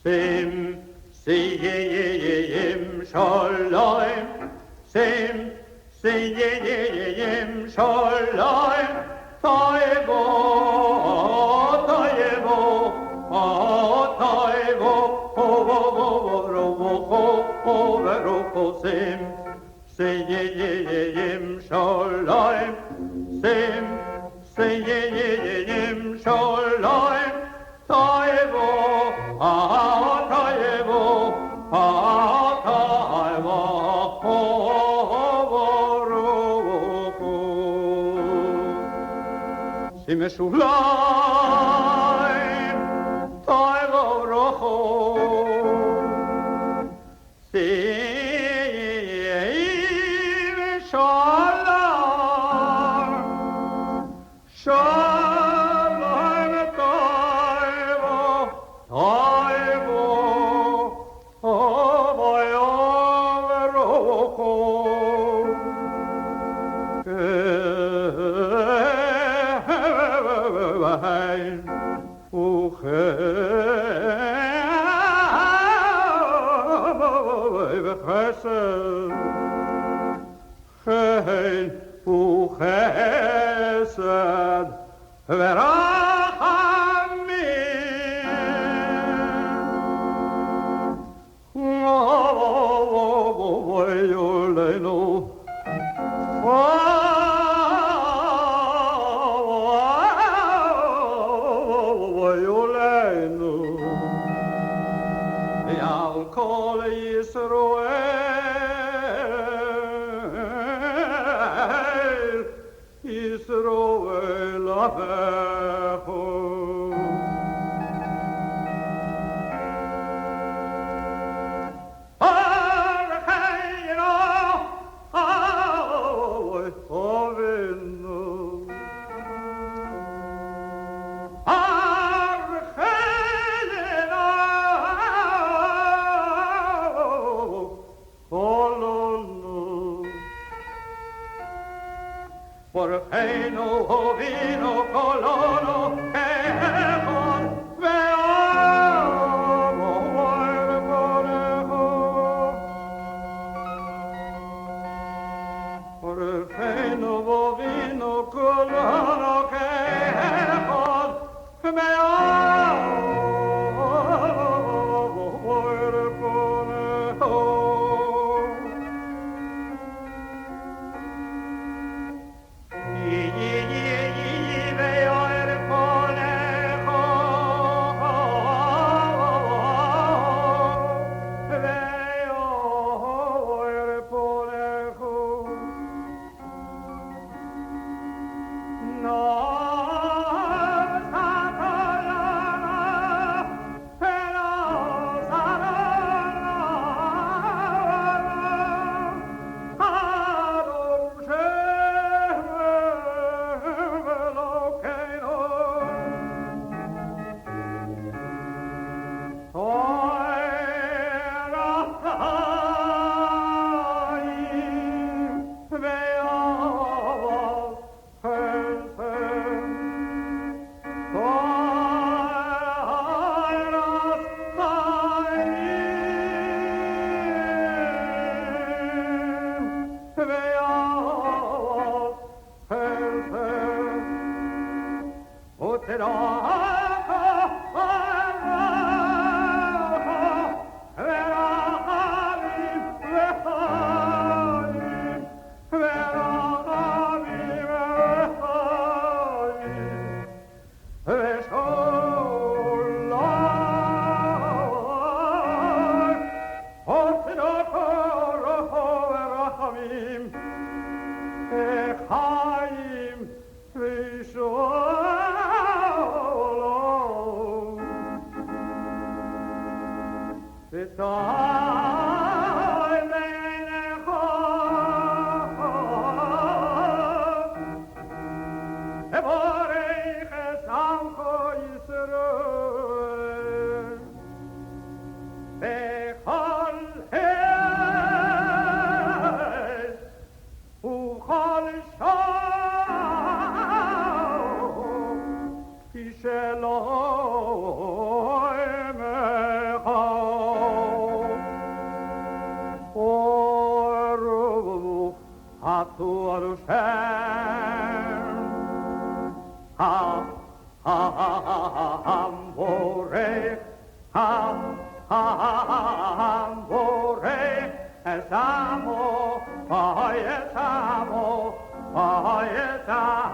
Sim, siyim shalom. Sim, siyim shalom. Taivo, taivo, taivo. Ho, sim, siyim shalom. Sim, siyim shalom. Taivo, taivo, taivo. Sim, shalom. Taivo, rocho. Sim, shalom. Shalom, taivo, taivo, rocho. Uchesed Yal kol Yisroel, Yisroel avecho. Archeino, Avinu. Porcheino, ovino, colono, echon, ve'amo, porecho. Porcheino, ovino, colono, echon, ve'amo, porecho. Shalom tua ha amore, amore, es amo, poi es amo, poi es amo.